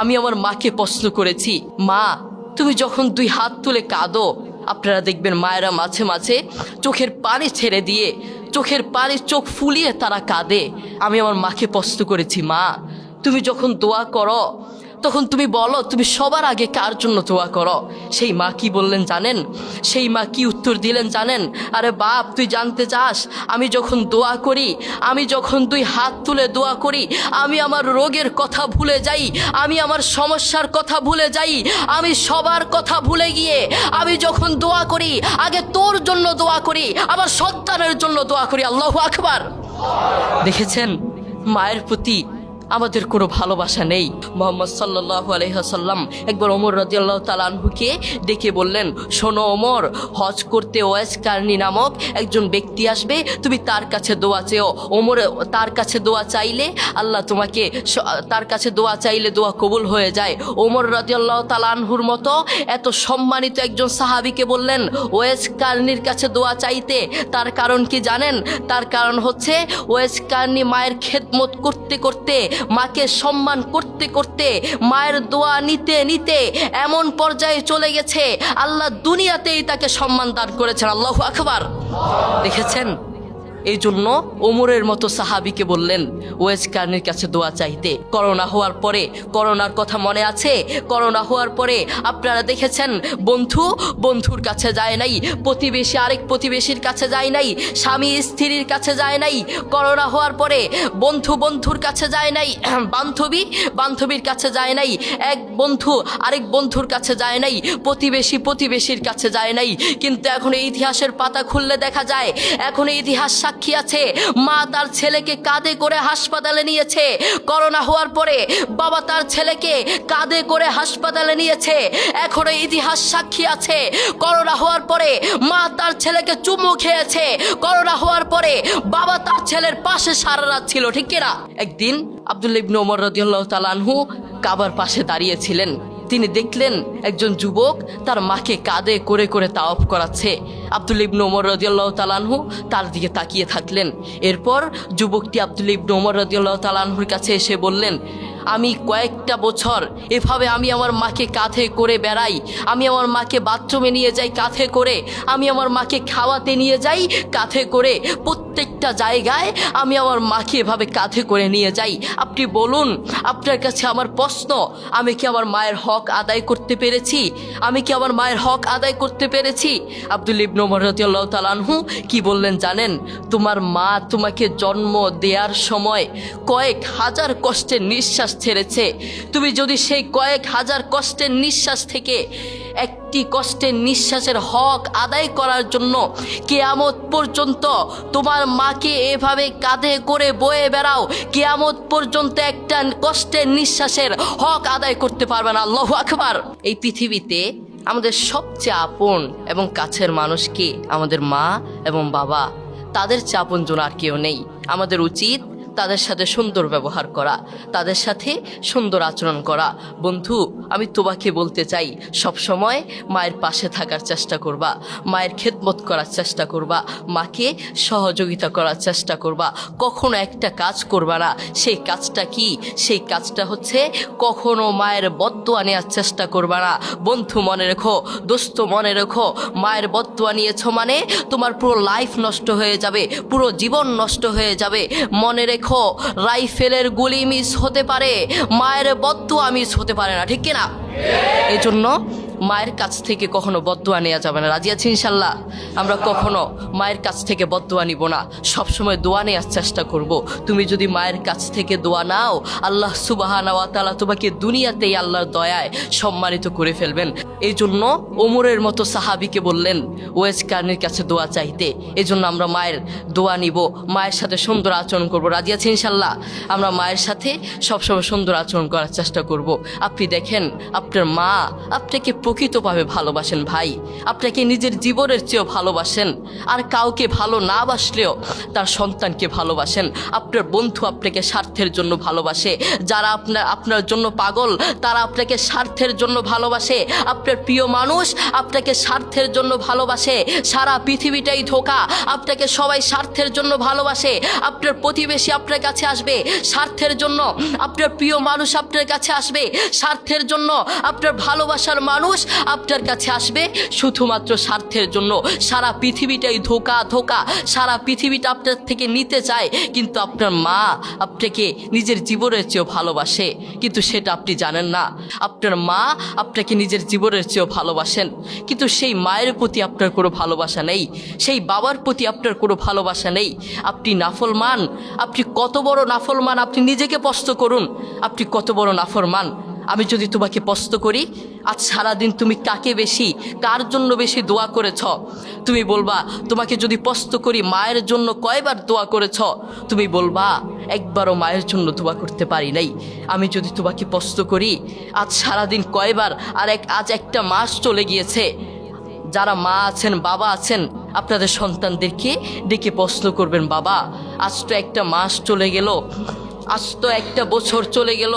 আমি আমার মাকে প্রশ্ন করেছি, মা তুমি যখন দুই হাত তুলে কাঁদো, আপনারা দেখবেন মায়েরা মাঝে মাঝে চোখের পানি ছেড়ে দিয়ে চোখের পানি চোখ ফুলিয়ে তারা কাঁদে। আমি আমার মাকে প্রশ্ন করেছি, মা তুমি যখন দোয়া করো তখন তুমি বলো তুমি সবার আগে কার জন্য দোয়া করো? সেই মা কি বললেন জানেন? সেই মা কি উত্তর দিলেন জানেন? আরে বাপ, তুই জানতে চাস আমি যখন দোয়া করি, আমি যখন দুই হাত তুলে দোয়া করি, আমি আমার রোগের কথা ভুলে যাই, আমি আমার সমস্যার কথা ভুলে যাই, আমি সবার কথা ভুলে গিয়ে আমি যখন দোয়া করি আগে তোর জন্য দোয়া করি, আমার সন্তানের জন্য দোয়া করি। আল্লাহু আকবার। দেখেছেন মায়ের প্রতি আমাদের কোনো ভালোবাসা নেই। মুহাম্মদ সাল্লাল্লাহু আলাইহি ওয়াসাল্লাম একবার ওমর রাদিয়াল্লাহু তাআলা আনহুকে ডেকে বললেন, শোনো ওমর, হজ করতে ওয়াইস কারনী নামক একজন ব্যক্তি আসবে, তুমি তার কাছে দোয়া চেও। ওমর তার কাছে দোয়া চাইলে আল্লাহ তোমাকে, তার কাছে দোয়া চাইলে দোয়া কবুল হয়ে যায়। ওমর রাদিয়াল্লাহু তাআলা আনহুর মতো এত সম্মানিত একজন সাহাবীকে বললেন ওয়াইস কারনীর কাছে দোয়া চাইতে। তার কারণ কি জানেন? তার কারণ হচ্ছে ওয়াইস কারনী মায়ের খেদমত করতে করতে, মাকে সম্মান করতে করতে, মায়ের দোয়া নিতে নিতে এমন পর্যায়ে চলে গেছে আল্লাহ দুনিয়াতেই তাকে সম্মান দান করেছেন। আল্লাহু আকবার। দেখেছেন, এই জন্য ওমরের মতো সাহাবীকে বললেন ওয়াইস কারনীর কাছে দোয়া চাইতে। করোনা হওয়ার পরে, করোনার কথা মনে আছে? করোনা হওয়ার পরে আপনারা দেখেছেন বন্ধুর কাছে যায় নাই, প্রতিবেশী আরেক প্রতিবেশীর কাছে যায় নাই, স্বামী স্ত্রীর কাছে যায় নাই। করোনা হওয়ার পরে বন্ধুর কাছে যায় নাই, বান্ধবীর কাছে যায় নাই, এক বন্ধু আরেক বন্ধুর কাছে যায় নাই, প্রতিবেশীর কাছে যায় নাই। কিন্তু এখন এই ইতিহাসের পাতা খুললে দেখা যায়, এখন এই ইতিহাস সাক্ষী আছে, মা তার ছেলেকে কাঁধে করে হাসপাতালে নিয়েছে। করোনা হওয়ার পরে বাবা তার ছেলেকে কাঁধে করে হাসপাতালে নিয়েছে। এখনো ইতিহাস সাক্ষী আছে, করোনা হওয়ার পরে মা তার ছেলেকে চুমু খেয়েছে। করোনা হওয়ার পরে বাবা তার ছেলের পাশে সারা রাত ছিল, ঠিক কিনা? একদিন আব্দুল্লাহ ইবনে ওমর রাদিয়াল্লাহু তাআলা আনহু কাবার পাশে দাঁড়িয়েছিলেন। তিনি দেখলেন একজন যুবক তার মাকে কাঁধে করে করে তাওয়াফ করাচ্ছে। আব্দুল্লাহ ইবনে ওমর রাদিয়াল্লাহু তাআলা আনহু তার দিকে তাকিয়ে থাকলেন। এরপর যুবকটি আব্দুল্লাহ ইবনে ওমর রাদিয়াল্লাহু তাআলা আনহুর কাছে এসে বললেন, আমি কয়েকটা বছর এভাবে আমি আমার মাকে কাঁধে করে বেড়াই, আমি আমার মাকে বাথরুমে নিয়ে যাই কাঁধে করে, আমি আমার মাকে খাওয়াতে নিয়ে যাই কাঁধে করে, প্রত্যেকটা জায়গায় আমি আমার মাকে এভাবে কাঁধে করে নিয়ে যাই। আপনি বলুন, আপনার কাছে আমার প্রশ্ন, আমি কি আমার মায়ের হক আদায় করতে পেরেছি? আমি কি আমার মায়ের হক আদায় করতে পেরেছি? আব্দুল্লাহ ইবনে ওমর রাদিয়াল্লাহু তাআলা আনহু কি বললেন জানেন? তোমার মা তোমাকে জন্ম দেওয়ার সময় কয়েক হাজার কষ্টের নিঃশ্বাস ছেড়েছে। তুমি যদি সেই কয়েক হাজার কষ্টের নিঃশ্বাস থেকে একটি কষ্টের নিঃশ্বাসের হক আদায় করার জন্য কিয়ামত পর্যন্ত তোমার মাকে এভাবে কাঁধে করে বয়ে বেড়াও, কিয়ামত পর্যন্ত একটা কষ্টের নিঃশ্বাসের হক আদায় করতে পারবে না। আল্লাহু আকবার। এই পৃথিবীতে আমাদের সবচেয়ে আপন এবং কাছের মানুষ কি? আমাদের মা এবং বাবা। তাদের চেয়ে আপনজন আর কেউ নেই। আমাদের উচিত তাদের সাথে সুন্দর ব্যবহার করা, তাদের সাথে সুন্দর আচরণ করা। বন্ধু, আমি তোমাকে বলতে চাই, সব সময় মায়ের পাশে থাকার চেষ্টা করবা, মায়ের খেদমত করার চেষ্টা করবা, মাকে সহযোগিতা করার চেষ্টা করবা। কখনো একটা কাজ করবা না। সেই কাজটা কি? সেই কাজটা হচ্ছে কখনো মায়ের বদদোয়া নেওয়ার চেষ্টা করবা না। বন্ধু মনে রেখো, দোস্ত মনে রেখো, মায়ের বদদোয়া নিয়েছো মানে তোমার পুরো লাইফ নষ্ট হয়ে যাবে, পুরো জীবন নষ্ট হয়ে যাবে। মনে রেখো, রাইফেলের গুলি মিস হতে পারে, মায়ের বদদোয়া মিস হতে পারে না, ঠিক কিনা? এই জন্য মায়ের কাছ থেকে কখনো বদদোয়া নেওয়া যাবে না। রাজি আছি ইনশাল্লাহ? আমরা কখনো মায়ের কাছ থেকে বদদোয়া নিব না, সবসময় দোয়া নেওয়ার চেষ্টা করব। তুমি যদি মায়ের কাছ থেকে দোয়া নাও, আল্লাহ সুবহানাহু ওয়া তাআলা তোমাকে দুনিয়াতেই আল্লাহর দয়ায় সম্মানিত করে ফেলবেন। এই জন্য ওমরের মতো সাহাবীকে বললেন ওয়াইস কারনীর কাছে দোয়া চাইতে। এই জন্য আমরা মায়ের দোয়া নিব, মায়ের সাথে সুন্দর আচরণ করব। রাজি আছি ইনশাল্লাহ? আমরা মায়ের সাথে সবসময় সুন্দর আচরণ করার চেষ্টা করব। আপনি দেখেন আপনার মা আপনাকে প্রকৃতভাবে ভালোবাসেন ভাই, আপনাকে নিজের জীবনের চেয়েও ভালোবাসেন। আর কাউকে ভালো না বাসলেও তার সন্তানকে ভালোবাসেন। আপনার বন্ধু আপনাকে স্বার্থের জন্য ভালোবাসে, যারা আপনার জন্য পাগল তারা আপনাকে স্বার্থের জন্য ভালোবাসে। আপনার প্রিয় মানুষ আপনাকে স্বার্থের জন্য ভালোবাসে। সারা পৃথিবীটাই ধোঁকা, আপনাকে সবাই স্বার্থের জন্য ভালোবাসে। আপনার প্রতিবেশী আপনার কাছে আসবে স্বার্থের জন্য, আপনার প্রিয় মানুষ আপনার কাছে আসবে স্বার্থের জন্য, আপনার ভালোবাসার মানুষ আপনার কাছে আসবে শুধুমাত্র স্বার্থের জন্য। সারা পৃথিবীটাই ধোঁকা ধোঁকা, সারা পৃথিবীটা আপনার থেকে নিতে চায়, কিন্তু আপনার মা আপনাকে নিজের জীবনের চেয়েও ভালোবাসে, কিন্তু সেটা আপনি জানেন না। আপনার মা আপনাকে নিজের জীবনের চেয়েও ভালোবাসেন, কিন্তু সেই মায়ের প্রতি আপনার কোনো ভালোবাসা নেই, সেই বাবার প্রতি আপনার কোনো ভালোবাসা নেই। আপনি নাফরমান, আপনি কত বড় নাফরমান আপনি নিজেকে প্রশ্ন করুন, আপনি কত বড় নাফরমান। আমি যদি তোমাকে প্রশ্ন করি, আজ সারাদিন তুমি কাকে বেশি, কার জন্য বেশি দোয়া করেছ? তুমি বলবা। তোমাকে যদি প্রশ্ন করি মায়ের জন্য কয়বার দোয়া করেছ? তুমি বলবা একবারও মায়ের জন্য দোয়া করতে পারি নাই। আমি যদি তোমাকে প্রশ্ন করি আজ সারাদিন কয়বার, আজ একটা মাস চলে গিয়েছে, যারা মা আছেন বাবা আছেন আপনাদের সন্তানদেরকে ডেকে প্রশ্ন করবেন, বাবা আজ তো একটা মাস চলে গেল, আজ তো একটা বছর চলে গেল,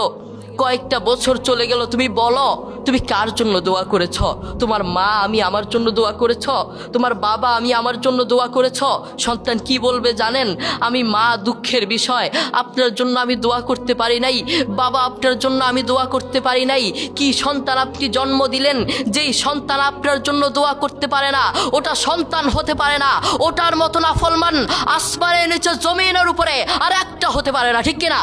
কয়েকটা বছর চলে গেল, তুমি বলো তুমি কার জন্য দোয়া করেছ? তোমার মা আমি আমার জন্য দোয়া করেছ? তোমার বাবা আমি আমার জন্য দোয়া করেছ? সন্তান কি বলবে জানেন? আমি মা দুঃখের বিষয়, আপনার জন্য আমি দোয়া করতে পারি নাই, বাবা আপনার জন্য আমি দোয়া করতে পারি নাই। কি সন্তান আপনি জন্ম দিলেন, যেই সন্তান আপনার জন্য দোয়া করতে পারে না ওটা সন্তান হতে পারে না। ওটার মতো নাফরমান আসমানের নিচে জমিনের উপরে আর একটা হতে পারে না, ঠিক কিনা?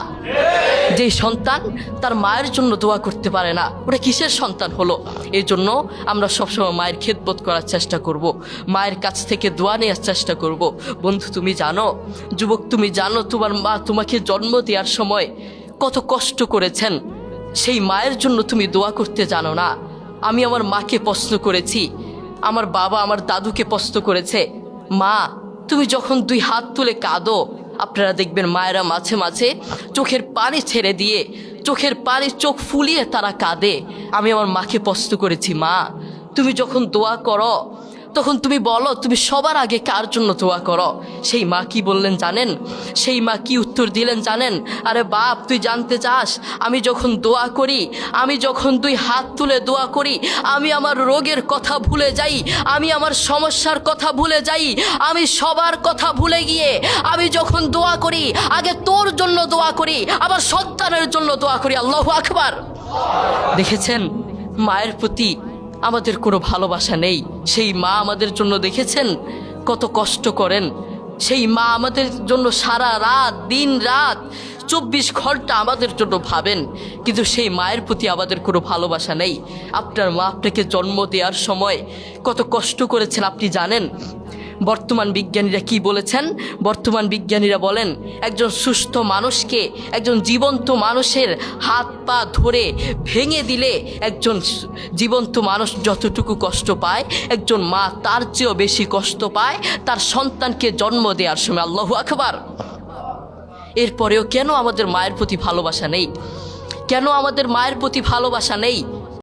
যেই সন্তান তার মায়ের জন্য দোয়া করতে পারে না ওটা কিসের সন্তান হলো? এই জন্য আমরা সবসময় মায়ের খেদমত করার চেষ্টা করব, মায়ের কাছ থেকে দোয়া নেওয়ার চেষ্টা করব। বন্ধু তুমি জানো, যুবক তুমি জানো, তোমার মা তোমাকে জন্ম দেওয়ার সময় কত কষ্ট করেছেন, সেই মায়ের জন্য তুমি দোয়া করতে জানো না। আমি আমার মাকে প্রশ্ন করেছি, আমার বাবা আমার দাদুকে প্রশ্ন করেছে, মা তুমি যখন দুই হাত তুলে কাঁদো, আপনারা দেখবেন মায়েরা মাঝে মাঝে চোখের পানি ছেড়ে দিয়ে চোখের পানি চোখ ফুলিয়ে তারা কাঁদে। আমি আমার মাকে প্রশ্ন করেছি, মা তুমি যখন দোয়া করো তখন তুমি বলো তুমি সবার আগে কার জন্য দোয়া করো? সেই মা কি বললেন জানেন? সেই মা কি উত্তর দিলেন জানেন? আরে বাপ তুই জানতে চাস, আমি যখন দোয়া করি, আমি যখন দুই হাত তুলে দোয়া করি, আমি আমার রোগের কথা ভুলে যাই, আমি আমার সমস্যার কথা ভুলে যাই, আমি সবার কথা ভুলে গিয়ে আমি যখন দোয়া করি আগে তোর জন্য দোয়া করি, আবার সন্তানের জন্য দোয়া করি। আল্লাহু আকবার। দেখেছেন মায়ের প্রতি আমাদের কোনো ভালোবাসা নেই। সেই মা আমাদের জন্য দেখেছেন কত কষ্ট করেন, সেই মা আমাদের জন্য সারা রাত দিন রাত 24 ঘন্টা আমাদের জন্য ভাবেন, কিন্তু সেই মায়ের প্রতি আমাদের কোনো ভালোবাসা নেই। আপনার মা আপনাকে জন্ম দেওয়ার সময় কত কষ্ট করেছেন আপনি জানেন? বর্তমান বিজ্ঞানীরা কি বলেছেন? বর্তমান বিজ্ঞানীরা বলেন একজন সুস্থ মানুষকে, একজন জীবন্ত মানুষের হাত পা ধরে ভেঙে দিলে একজন জীবন্ত মানুষ যতটুকু কষ্ট পায়, একজন মা তার চেয়েও বেশি কষ্ট পায় তার সন্তানকে জন্ম দেওয়ার সময়। আল্লাহু আকবার। এরপরেও কেন আমাদের মায়ের প্রতি ভালোবাসা নেই? কেন আমাদের মায়ের প্রতি ভালোবাসা নেই?